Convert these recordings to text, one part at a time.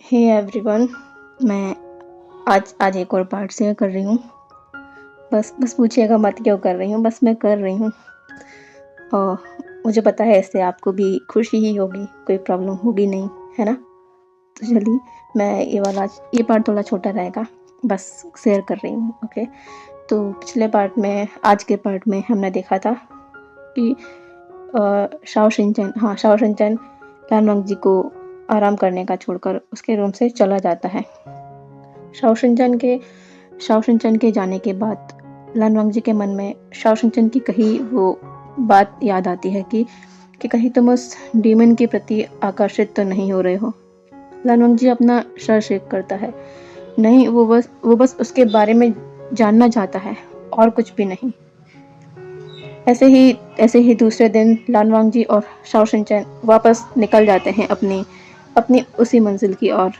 Hey everyone. मैं आज आज एक और पार्ट शेयर कर रही हूँ। बस पूछिएगा मत क्यों कर रही हूँ, बस मैं कर रही हूँ। और मुझे पता है इससे आपको भी खुशी ही होगी, कोई प्रॉब्लम होगी नहीं, है ना। तो चलिए, मैं ये पार्ट थोड़ा छोटा रहेगा, बस शेयर कर रही हूँ। ओके। तो पिछले पार्ट में, आज के पार्ट में हमने देखा था कि शाओ शिनचैन लानवांग जी को आराम करने का छोड़कर उसके रूम से चला जाता है। शाओ शिनचैन के जाने के बाद लानवांग जी के मन में शाओ शिनचैन की कही वो बात याद आती है कि कहीं तुम उस डीमन के प्रति आकर्षित तो नहीं हो रहे हो। लानवांग जी अपना सर शेक करता है। नहीं, वो बस उसके बारे में जानना चाहता है, और कुछ भी नहीं। ऐसे ही दूसरे दिन लानवांग जी और शाओ शिनचैन वापस निकल जाते हैं अपनी अपनी उसी मंजिल की ओर।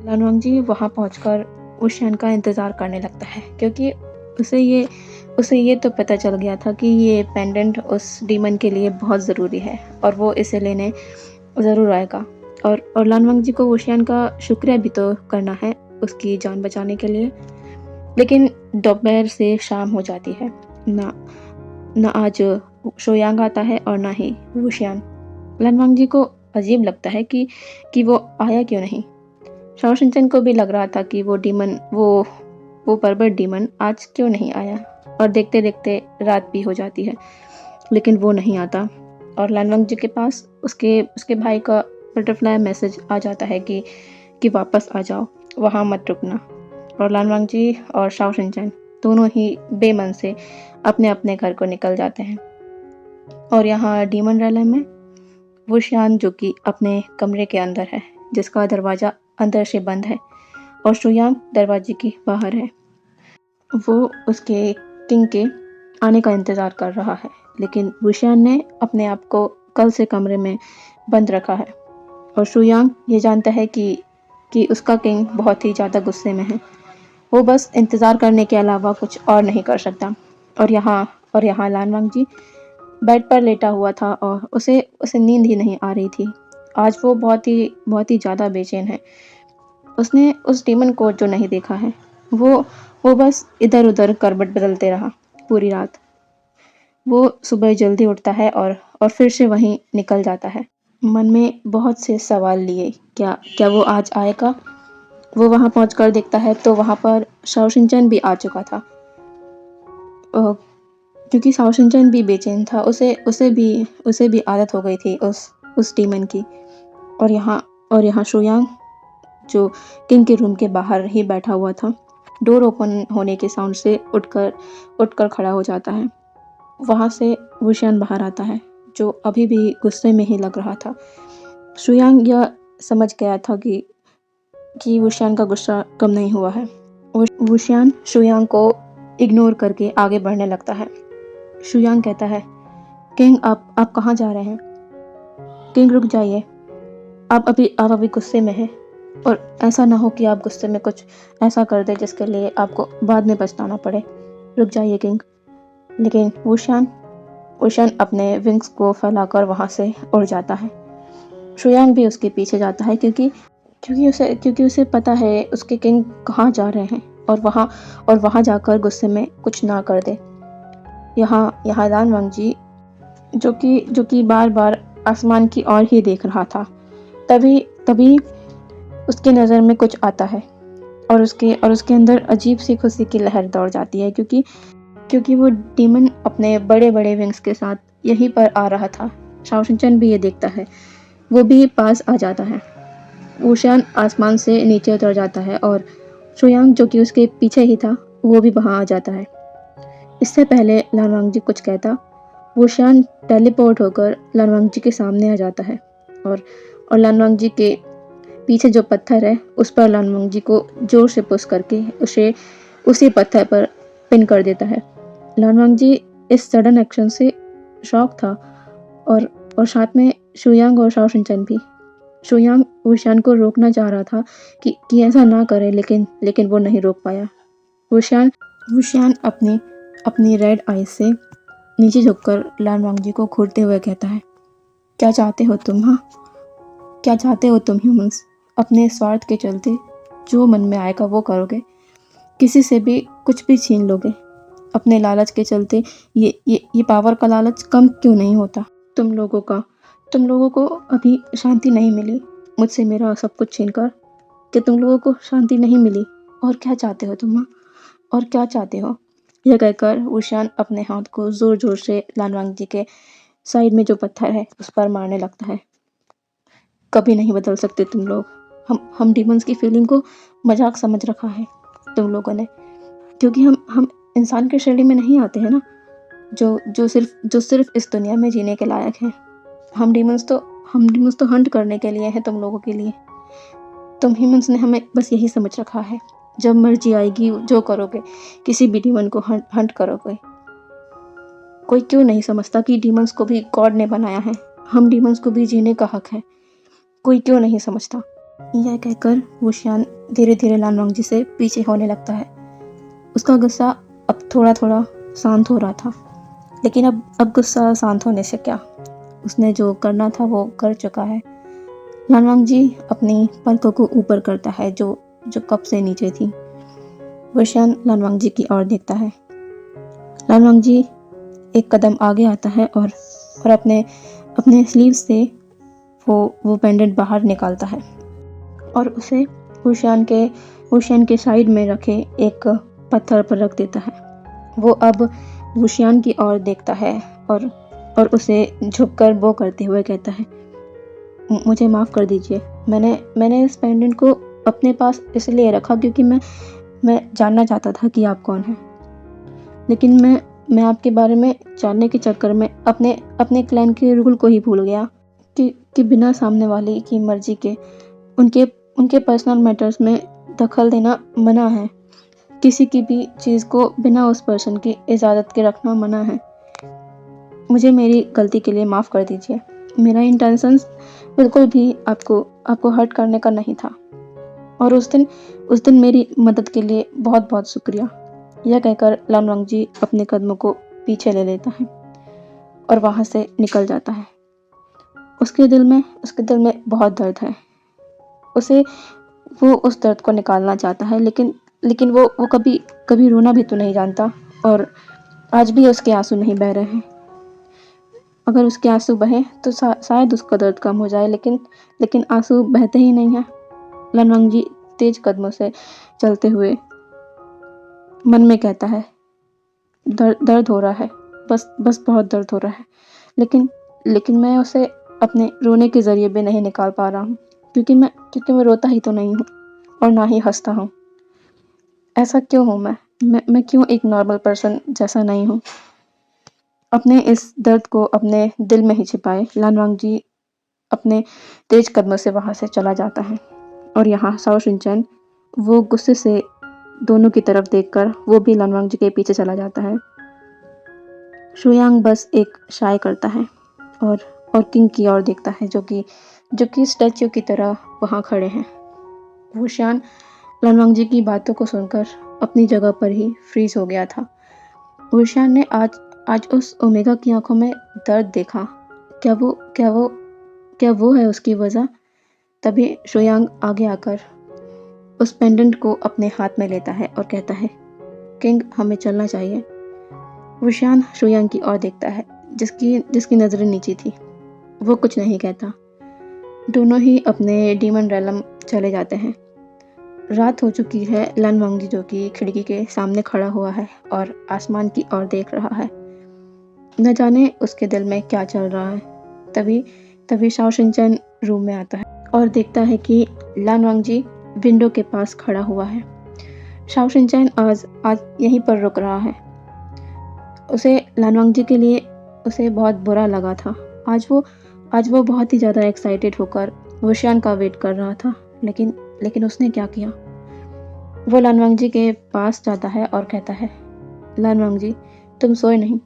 लानवांग जी वहाँ पहुँचकर वुशियान का इंतज़ार करने लगता है, क्योंकि उसे ये तो पता चल गया था कि ये पेंडेंट उस डीमन के लिए बहुत ज़रूरी है और वो इसे लेने ज़रूर आएगा। और लानवांग जी को वुशियान का शुक्रिया भी तो करना है उसकी जान बचाने के लिए। लेकिन दोपहर से शाम हो जाती है। ना आज शोयांग आता है और ना ही वुशियान। लानवांग जी को अजीब लगता है कि वो आया क्यों नहीं। शाओ शिनचैन को भी लग रहा था कि वो पर्वत डीमन आज क्यों नहीं आया। और देखते देखते रात भी हो जाती है, लेकिन वो नहीं आता। और लानवांग जी के पास उसके भाई का बटरफ्लाई मैसेज आ जाता है कि वापस आ जाओ, वहाँ मत रुकना। और लानवांग जी और शाओ शिनचैन दोनों ही बेमन से अपने अपने घर को निकल जाते हैं। और यहाँ डीमन रैले में वुशियान, जो कि अपने कमरे के अंदर है, जिसका दरवाज़ा अंदर से बंद है, और शुयांग दरवाजे के बाहर है। वो उसके किंग के आने का इंतज़ार कर रहा है, लेकिन वुशियान ने अपने आप को कल से कमरे में बंद रखा है। और शुयांग ये जानता है कि उसका किंग बहुत ही ज़्यादा गुस्से में है। वो बस इंतज़ार करने के अलावा कुछ और नहीं कर सकता। और यहाँ लानवांग जी बेड पर लेटा हुआ था और उसे नींद ही नहीं आ रही थी। आज वो बहुत ही ज़्यादा बेचैन है। उसने उस डीमन को जो नहीं देखा है, वो बस इधर उधर करवट बदलते रहा पूरी रात। वो सुबह जल्दी उठता है और फिर से वहीं निकल जाता है, मन में बहुत से सवाल लिए। क्या वो आज आएगा। वो वहाँ पहुंचकर देखता है तो वहाँ पर शाओ शिनचैन भी आ चुका था। क्योंकि शाओ शिनचैन भी बेचैन था, उसे भी आदत हो गई थी उस डीमन की। और यहाँ शुयांग, जो किंग के रूम के बाहर ही बैठा हुआ था, डोर ओपन होने के साउंड से उठकर खड़ा हो जाता है। वहाँ से वुशियान बाहर आता है, जो अभी भी गुस्से में ही लग रहा था। शुयांग यह समझ गया था कि वुशियान का गुस्सा कम नहीं हुआ है। वुशियान शुयांग को इग्नोर करके आगे बढ़ने लगता है। शुयांग कहता है, किंग, आप कहाँ जा रहे हैं। किंग, रुक जाइए, आप अभी गुस्से में हैं, और ऐसा ना हो कि आप गुस्से में कुछ ऐसा कर दे जिसके लिए आपको बाद में पछताना पड़े। रुक जाइए किंग। लेकिन वुशियान अपने विंग्स को फैलाकर वहाँ से उड़ जाता है। शुयांग भी उसके पीछे जाता है, क्योंकि उसे पता है उसके किंग कहाँ जा रहे हैं, और वहाँ जाकर गुस्से में कुछ ना कर दे। यहाँ लानवांग जी, जो कि बार बार आसमान की ओर ही देख रहा था, तभी उसकी नज़र में कुछ आता है, और उसके अंदर अजीब सी खुशी की लहर दौड़ जाती है, क्योंकि वो डीमन अपने बड़े बड़े विंग्स के साथ यहीं पर आ रहा था। शाओ शिनचैन भी ये देखता है, वो भी पास आ जाता है। वुशियान आसमान से नीचे उतर जाता है, और शुयांग, जो कि उसके पीछे ही था, वो भी वहाँ आ जाता है। इससे पहले लानवांग जी कुछ कहता, वुशियान टेलीपोर्ट होकर लानवांग जी के सामने आ जाता है, और लानवांग जी के पीछे जो पत्थर है, उस पर लानवांग जी को जोर से पुश करके उसे उसी पत्थर पर पिन कर देता है। लानवांग जी इस सडन एक्शन से शॉक था, और साथ में शुयांग और शाओ शिनचैन भी। शुयांग वुशियान को रोकना चाह रहा था कि ऐसा ना करे, लेकिन वो नहीं रोक पाया। वुशियान अपनी रेड आई से नीचे झुककर लानवांग जी को घूरते हुए कहता है, क्या चाहते हो तुम ह्यूमंस। अपने स्वार्थ के चलते जो मन में आएगा वो करोगे, किसी से भी कुछ भी छीन लोगे। अपने लालच के चलते ये पावर का लालच कम क्यों नहीं होता? तुम लोगों को अभी शांति नहीं मिली मुझसे मेरा सब कुछ छीनकर? कि तुम लोगों को शांति नहीं मिली? और क्या चाहते हो तुम? और क्या चाहते हो? यह कहकर वुशियान अपने हाथ को जोर जोर से लानवांग जी के साइड में जो पत्थर है उस पर मारने लगता है। कभी नहीं बदल सकते तुम लोग। हम डीमंस की फीलिंग को मजाक समझ रखा है तुम लोगों ने, क्योंकि हम इंसान की श्रेणी में नहीं आते हैं ना, जो सिर्फ इस दुनिया में जीने के लायक हैं। हम डीमंस तो हंट करने के लिए हैं तुम लोगों के लिए। तुम ह्यूमंस ने हमें बस यही समझ रखा है, जब मर्जी आएगी जो करोगे, किसी भी डीमन को हंट करोगे। कोई क्यों नहीं समझता कि डीमंस को भी गॉड ने बनाया है, हम डीमंस को भी जीने का हक है। कोई क्यों नहीं समझता? यह कहकर वुशियान धीरे धीरे लानवांग जी से पीछे होने लगता है। उसका गुस्सा अब थोड़ा थोड़ा शांत हो रहा था, लेकिन अब गुस्सा शांत होने से क्या, उसने जो करना था वो कर चुका है। लानवांग जी अपनी पलकों को ऊपर करता है जो कप से नीचे थी। वुशियान लानवांग जी की ओर देखता है। लानवांग जी एक कदम आगे आता है और अपने स्लीव से वो पेंडेंट बाहर निकालता है और उसे वुशियान के साइड में रखे एक पत्थर पर रख देता है। वो अब वुशियान की ओर देखता है और उसे झुककर वो करते हुए कहता है, मुझे माफ़ कर दीजिए। मैंने इस पेंडेंट को अपने पास इसलिए रखा क्योंकि मैं जानना चाहता था कि आप कौन हैं। लेकिन मैं आपके बारे में जानने के चक्कर में अपने क्लैन के रूल को ही भूल गया कि बिना सामने वाले की मर्जी के उनके पर्सनल मैटर्स में दखल देना मना है। किसी की भी चीज़ को बिना उस पर्सन की इजाज़त के रखना मना है। मुझे मेरी गलती के लिए माफ़ कर दीजिए। मेरा इंटेंशंस बिल्कुल भी आपको हर्ट करने का नहीं था। और उस दिन मेरी मदद के लिए बहुत बहुत शुक्रिया। यह कहकर लानवांग जी अपने कदमों को पीछे ले लेता है और वहाँ से निकल जाता है। उसके दिल में बहुत दर्द है। वो उस दर्द को निकालना चाहता है, लेकिन वो कभी रोना भी तो नहीं जानता, और आज भी उसके आंसू नहीं बह रहे हैं। अगर उसके आंसू बहे तो शायद उसका दर्द कम हो जाए, लेकिन आंसू बहते ही नहीं हैं। लानवांग जी तेज कदमों से चलते हुए मन में कहता है, दर्द हो रहा है, बस बहुत दर्द हो रहा है, लेकिन मैं उसे अपने रोने के जरिए भी नहीं निकाल पा रहा हूँ, क्योंकि मैं रोता ही तो नहीं हूँ और ना ही हंसता हूँ। ऐसा क्यों हूँ मैं क्यों एक नॉर्मल पर्सन जैसा नहीं हूँ? अपने इस दर्द को अपने दिल में ही छिपाए लानवांग जी अपने तेज कदमों से वहाँ से चला जाता है। और यहाँ शाओ शिनचैन वो गुस्से से दोनों की तरफ देखकर वो भी लानवांग जी के पीछे चला जाता है। शुयांग बस एक शाय करता है और किंग की ओर देखता है, जो कि स्टैच्यू की तरह वहाँ खड़े हैं। वुशियान लानवांग जी की बातों को सुनकर अपनी जगह पर ही फ्रीज हो गया था। वुशियान ने आज उस ओमेगा की आंखों में दर्द देखा। क्या वो है उसकी वजह? तभी शुयांग आगे आकर उस पेंडेंट को अपने हाथ में लेता है और कहता है, किंग, हमें चलना चाहिए। वुशियान शुयांग की ओर देखता है, जिसकी नजरें नीची थी। वो कुछ नहीं कहता। दोनों ही अपने डीमन रेलम चले जाते हैं। रात हो चुकी है। लानवांग जी जो कि खिड़की के सामने खड़ा हुआ है और आसमान की ओर देख रहा है। न जाने उसके दिल में क्या चल रहा है। तभी शाओ शिनचैन रूम में आता है और देखता है कि लानवांग जी विंडो के पास खड़ा हुआ है। शाओ शिनचैन आज यहीं पर रुक रहा है। उसे लानवांग जी के लिए उसे बहुत बुरा लगा था। आज वो बहुत ही ज़्यादा एक्साइटेड होकर वुशियान का वेट कर रहा था, लेकिन उसने क्या किया? वो लानवांग जी के पास जाता है और कहता है, लानवांग जी, तुम सोए नहीं?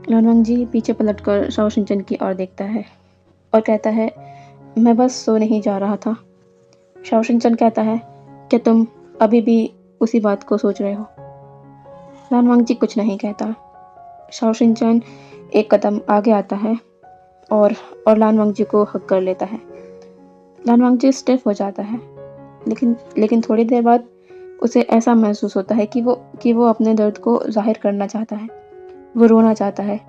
लानवांग जी पीछे पलटकर शाओ शिनचैन की ओर देखता है और कहता है, मैं बस सोने ही जा रहा था। शाओ शिनचैन कहता है, क्या तुम अभी भी उसी बात को सोच रहे हो? लानवांग जी कुछ नहीं कहता। शाओ शिनचैन एक कदम आगे आता है और लानवांग जी को हक कर लेता है। लान वांगजी स्टिफ हो जाता है, लेकिन थोड़ी देर बाद उसे ऐसा महसूस होता है कि वो अपने दर्द को ज़ाहिर करना चाहता है, वो रोना चाहता है।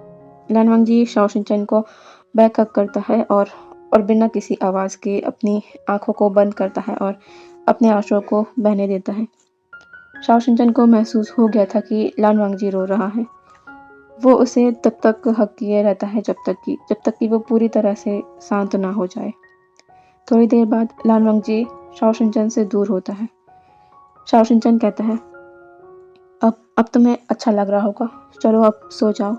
लान वांगजी शाओ शिनचैन को बैक हग करता है और बिना किसी आवाज़ के अपनी आँखों को बंद करता है और अपने आँसुओं को बहने देता है। शाओ शिनचैन को महसूस हो गया था कि लान वांगजी रो रहा है। वो उसे तब तक हग किए रहता है जब तक कि वो पूरी तरह से शांत ना हो जाए। थोड़ी देर बाद लान वांगजी शाओ शिनचैन से दूर होता है। शाओ शिनचैन कहता है, अब तुम्हें अच्छा लग रहा होगा, चलो अब सो जाओ।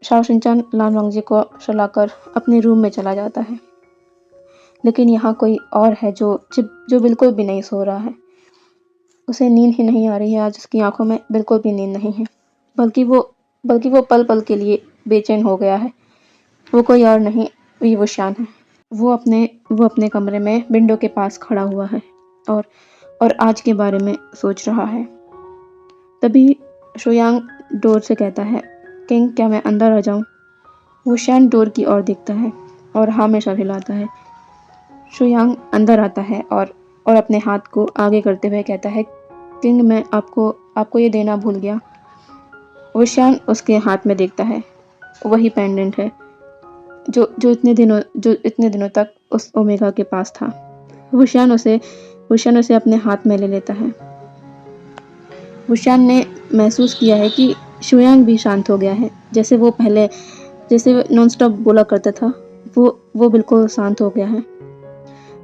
शाओ शिनचैन लान वांगजी को सुलाकर अपने रूम में चला जाता है, लेकिन यहाँ कोई और है जो बिल्कुल भी नहीं सो रहा है। उसे नींद ही नहीं आ रही है आज, उसकी आंखों में बिल्कुल भी नींद नहीं है, बल्कि वो पल पल के लिए बेचैन हो गया है। वो कोई और नहीं, वी वुशियान है। वो अपने कमरे में विंडो के पास खड़ा हुआ है और आज के बारे में सोच रहा है। तभी शुयांग डोर से कहता है, किंग क्या मैं अंदर आ जाऊं? वुशियान डोर की ओर देखता है और हाँ में सर हिलाता है। शुयांग अंदर आता है और अपने हाथ को आगे करते हुए कहता है, किंग मैं आपको ये देना भूल गया। वुशियान उसके हाथ में देखता है, वही पेंडेंट है जो इतने दिनों तक उस ओमेगा के पास था। वुशियान उसे अपने हाथ में ले लेता है। वुशियान ने महसूस किया है कि शुयांग भी शांत हो गया है, जैसे वो नॉन स्टॉप बोला करता था, वो बिल्कुल शांत हो गया है।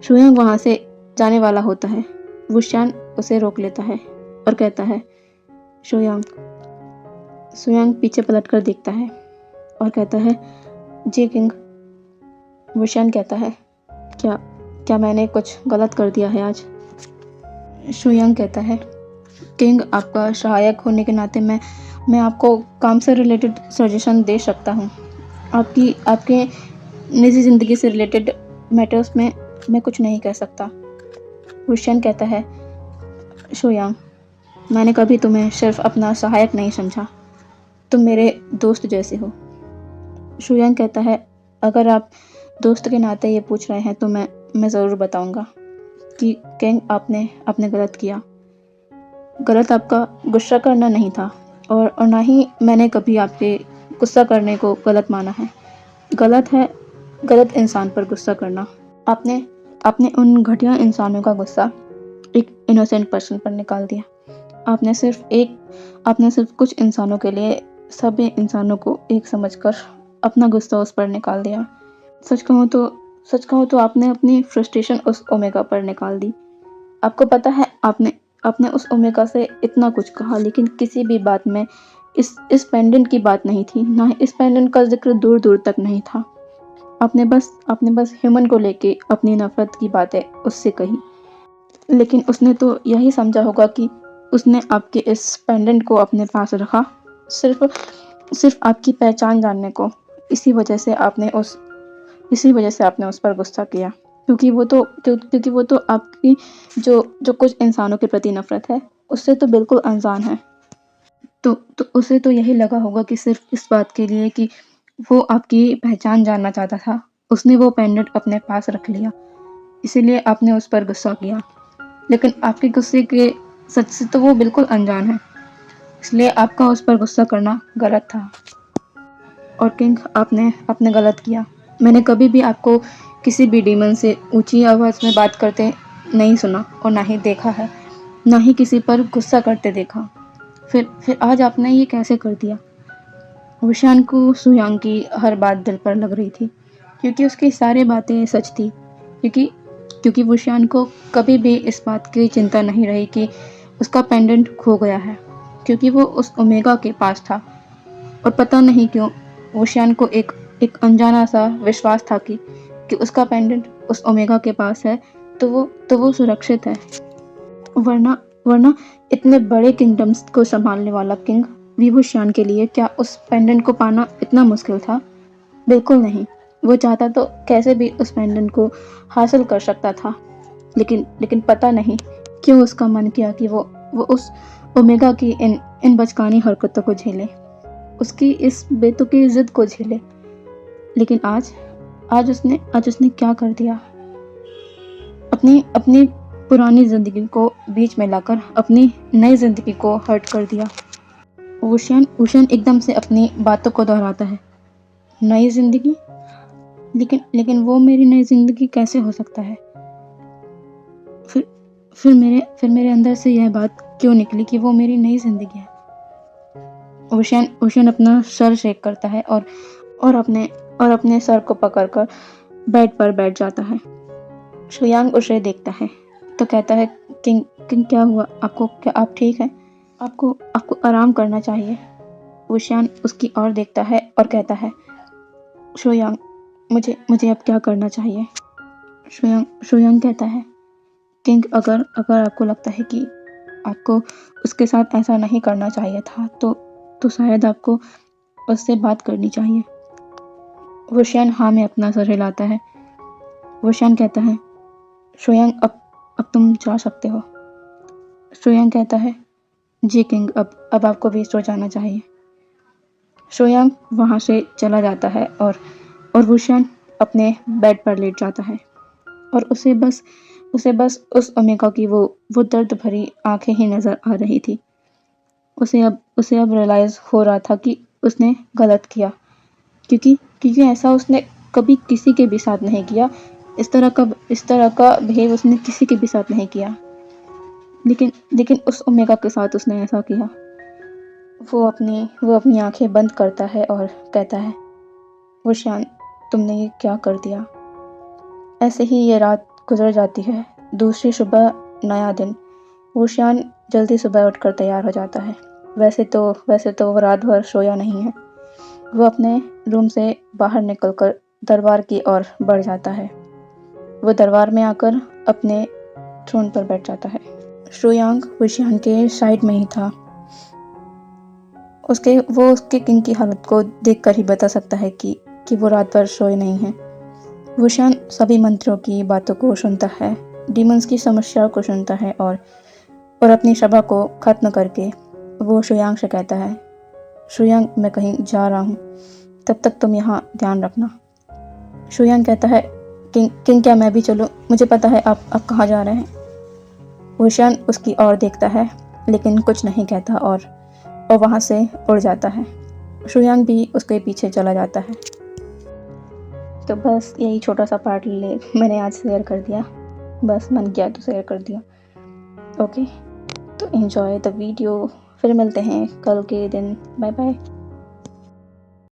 शुयांग वहाँ से जाने वाला होता है। वुशियान उसे रोक लेता है और कहता है, शुयांग पीछे पलटकर देखता है और कहता है, जी किंग। वुशियान कहता है, क्या मैंने कुछ गलत कर दिया है आज? शुयांग कहता है, किंग आपका सहायक होने के नाते मैं आपको काम से रिलेटेड सजेशन दे सकता हूँ। आपके निजी ज़िंदगी से रिलेटेड मैटर्स में मैं कुछ नहीं कह सकता। वुशियान कहता है, शुयांग मैंने कभी तुम्हें सिर्फ अपना सहायक नहीं समझा, तुम मेरे दोस्त जैसे हो। शुयांग कहता है, अगर आप दोस्त के नाते ये पूछ रहे हैं तो मैं ज़रूर बताऊंगा कि किंग आपने गलत किया। गलत आपका गुस्सा करना नहीं था और ना ही मैंने कभी आपके गुस्सा करने को गलत माना है। गलत है गलत इंसान पर गुस्सा करना। आपने उन घटिया इंसानों का गुस्सा एक इनोसेंट पर्सन पर निकाल दिया। आपने सिर्फ कुछ इंसानों के लिए सभी इंसानों को एक समझकर अपना गुस्सा उस पर निकाल दिया। सच कहूँ तो आपने अपनी फ्रस्ट्रेशन उस ओमेगा पर निकाल दी। आपको पता है, आपने उस ओमेगा से इतना कुछ कहा, लेकिन किसी भी बात में इस पेंडेंट की बात नहीं थी, ना ही इस पेंडेंट का जिक्र दूर दूर तक नहीं था। आपने बस ह्यूमन को लेके अपनी नफरत की बातें उससे कही, लेकिन उसने तो यही समझा होगा कि उसने आपके इस पेंडेंट को अपने पास रखा सिर्फ आपकी पहचान जानने को। इसी वजह से आपने उस पर गुस्सा किया, क्योंकि वो तो आपकी जो कुछ इंसानों के प्रति नफरत है उससे तो बिल्कुल अनजान है। तो उसे तो यही लगा होगा कि सिर्फ इस बात के लिए कि वो आपकी पहचान जानना चाहता था, उसने वो पेंडेंट अपने पास रख लिया, इसीलिए आपने उस पर गुस्सा किया। लेकिन आपके गुस्से के सच से तो वो बिल्कुल अनजान है, इसलिए आपका उस पर गुस्सा करना गलत था। और किंग आपने गलत किया। मैंने कभी भी आपको किसी भी डीमन से ऊंची आवाज़ में बात करते नहीं सुना और ना ही देखा है, ना ही किसी पर गुस्सा करते देखा। फिर आज आपने ये कैसे कर दिया? वुशियान को शुयांग की हर बात दिल पर लग रही थी, क्योंकि उसकी सारी बातें सच थी। क्योंकि वुशियान को कभी भी इस बात की चिंता नहीं रही कि उसका पेंडेंट खो गया है, क्योंकि वो उस ओमेगा के पास था। और पता नहीं क्यों वुशियान को एक अनजाना सा विश्वास था कि उसका पेंडेंट उस ओमेगा के पास है तो वो सुरक्षित है। वरना इतने बड़े किंगडम्स को संभालने वाला किंग वी वुशियान के लिए क्या उस पेंडेंट को पाना इतना मुश्किल था? बिल्कुल नहीं। वो चाहता तो कैसे भी उस पेंडेंट को हासिल कर सकता था, लेकिन पता नहीं क्यों उसका मन किया कि वो उस ओमेगा की इन बचकानी हरकतों को झेले, उसकी इस बेतुकी जिद को झेले। लेकिन आज उसने क्या कर दिया? अपनी अपनी पुरानी ज़िंदगी को बीच में लाकर अपनी नई ज़िंदगी को हर्ट कर दिया। ओशियन ओशियन एकदम से अपनी बातों को दोहराता है। नई ज़िंदगी? लेकिन लेकिन वो मेरी नई ज़िंदगी कैसे हो सकता है? फिर फिर मेरे अंदर से यह बात क्यों निकली कि वो मेरी नई ज़िंदगी है? ओशियन अपना सर शेक करता है और अपने सर को पकड़कर बेड पर बैठ जाता है। शुयांग उसे देखता है तो कहता है, किंग किंग क्या हुआ? आप ठीक हैं? आपको आराम करना चाहिए। ओशियन उसकी ओर देखता है और कहता है, शुयांग, मुझे अब क्या करना चाहिए? शुयांग कहता है, किंग, अगर आपको लगता है कि आपको उसके साथ ऐसा नहीं करना चाहिए था तो शायद आपको उससे बात करनी चाहिए। वुशियान हाँ में अपना सर हिलाता है। वुशियान कहता है, शुयांग, अब तुम जा सकते हो। शुयांग कहता है, जी किंग, अब आपको भी सो जाना चाहिए। शुयांग वहाँ से चला जाता है और वुशियान अपने बेड पर लेट जाता है और उसे बस उस ओमेगा की वो दर्द भरी आंखें ही नजर आ रही थी। उसे अब रियलाइज हो रहा था कि उसने गलत किया, क्योंकि ऐसा उसने कभी किसी के भी साथ नहीं किया। इस तरह का बिहेव उसने किसी के भी साथ नहीं किया, लेकिन उस ओमेगा के साथ उसने ऐसा किया। वो अपनी आंखें बंद करता है और कहता है, वुशियान, तुमने ये क्या कर दिया? ऐसे ही ये रात गुजर जाती है। दूसरी सुबह, नया दिन। वुशियान जल्दी सुबह उठकर तैयार हो जाता है। वैसे तो वो रात भर सोया नहीं है। वो अपने रूम से बाहर निकलकर दरबार की ओर बढ़ जाता है। वो दरबार में आकर अपने थ्रोन पर बैठ जाता है। शुयांग वुशियान के साइड में ही था। उसके किंग की हालत को देखकर ही बता सकता है कि वो रात भर सोए नहीं है। वुशियान सभी मंत्रियों की बातों को सुनता है, डीमंस की समस्या को सुनता है और अपनी सभा को खत्म करके वो शुयांग से कहता है, शुयांग, मैं कहीं जा रहा हूँ, तब तक तुम यहाँ ध्यान रखना। शुयांग कहता है, किंग, क्या मैं भी चलूँ? मुझे पता है आप कहाँ जा रहे हैं। वुशियान उसकी ओर देखता है लेकिन कुछ नहीं कहता और वहाँ से उड़ जाता है। शुयांग भी उसके पीछे चला जाता है। तो बस यही छोटा सा पार्ट मैंने आज शेयर कर दिया। बस मन किया तो शेयर कर दिया। ओके, तो एंजॉय द वीडियो। फिर मिलते हैं कल के दिन। Bye bye.